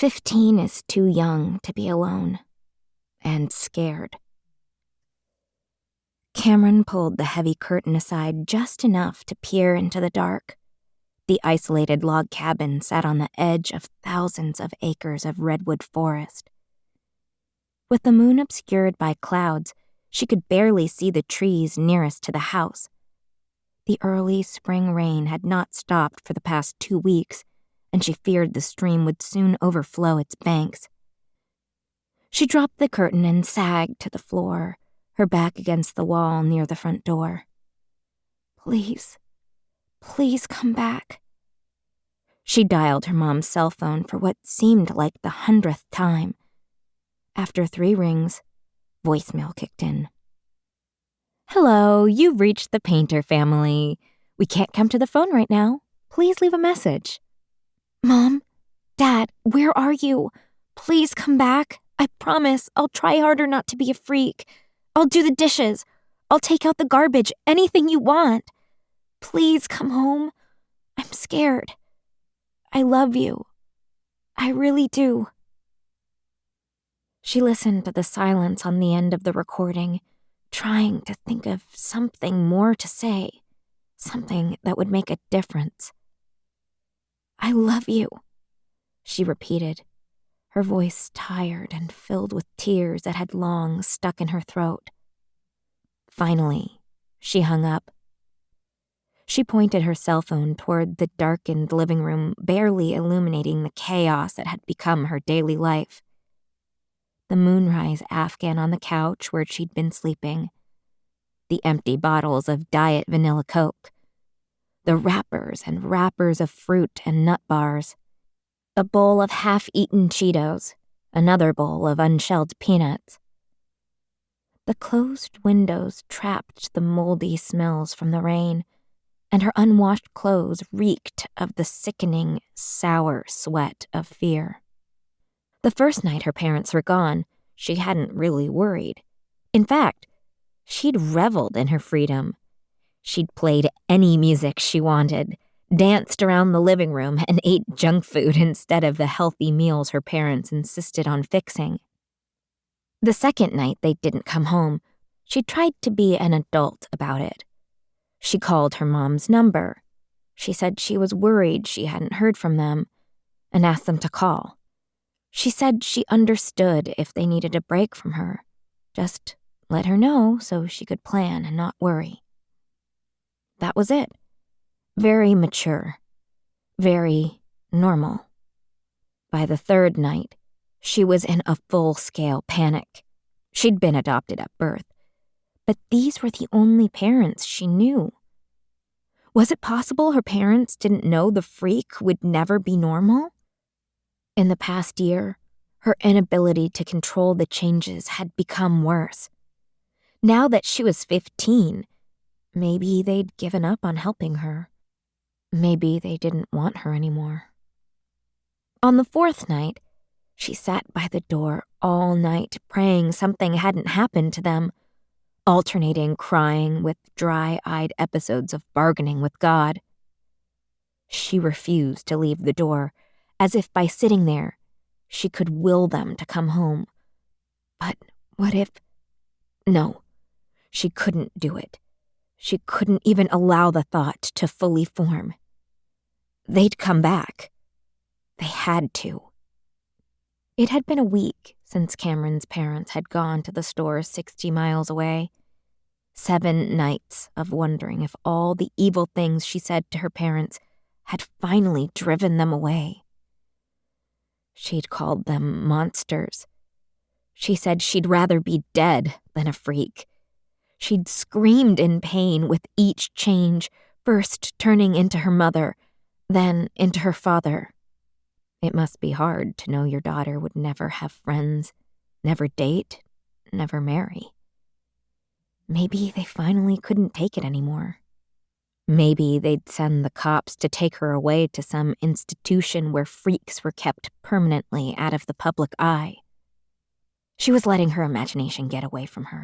15 is too young to be alone and scared. Camryn pulled the heavy curtain aside just enough to peer into the dark. The isolated log cabin sat on the edge of thousands of acres of redwood forest. With the moon obscured by clouds, she could barely see the trees nearest to the house. The early spring rain had not stopped for the past 2 weeks, and she feared the stream would soon overflow its banks. She dropped the curtain and sagged to the floor, her back against the wall near the front door. Please come back. She dialed her mom's cell phone for what seemed like the 100th time. After 3 rings, voicemail kicked in. "Hello, you've reached the Painter family. We can't come to the phone right now. Please leave a message." "Mom? Dad, where are you? Please come back. I promise I'll try harder not to be a freak. I'll do the dishes. I'll take out the garbage, anything you want. Please come home. I'm scared. I love you. I really do." She listened to the silence on the end of the recording, trying to think of something more to say, something that would make a difference. "I love you," she repeated, her voice tired and filled with tears that had long stuck in her throat. Finally, she hung up. She pointed her cell phone toward the darkened living room, barely illuminating the chaos that had become her daily life. The moonrise Afghan on the couch where she'd been sleeping, the empty bottles of Diet Vanilla Coke, the wrappers and wrappers of fruit and nut bars, a bowl of half-eaten Cheetos, another bowl of unshelled peanuts. The closed windows trapped the moldy smells from the rain, and her unwashed clothes reeked of the sickening, sour sweat of fear. The first night her parents were gone, she hadn't really worried. In fact, she'd reveled in her freedom. She'd played any music she wanted, danced around the living room, and ate junk food instead of the healthy meals her parents insisted on fixing. The second night they didn't come home, she tried to be an adult about it. She called her mom's number. She said she was worried she hadn't heard from them, and asked them to call. She said she understood if they needed a break from her. Just let her know so she could plan and not worry. That was it. Very mature. Very normal. By the third night, she was in a full-scale panic. She'd been adopted at birth, but these were the only parents she knew. Was it possible her parents didn't know the freak would never be normal? In the past year, her inability to control the changes had become worse. Now that she was 15, maybe they'd given up on helping her. Maybe they didn't want her anymore. On the 4th night, she sat by the door all night praying something hadn't happened to them, alternating crying with dry-eyed episodes of bargaining with God. She refused to leave the door, as if by sitting there, she could will them to come home. But what if... No, she couldn't do it. She couldn't even allow the thought to fully form. They'd come back. They had to. It had been a week since Camryn's parents had gone to the store 60 miles away. 7 nights of wondering if all the evil things she said to her parents had finally driven them away. She'd called them monsters. She said she'd rather be dead than a freak. She'd screamed in pain with each change, first turning into her mother, then into her father. It must be hard to know your daughter would never have friends, never date, never marry. Maybe they finally couldn't take it anymore. Maybe they'd send the cops to take her away to some institution where freaks were kept permanently out of the public eye. She was letting her imagination get away from her.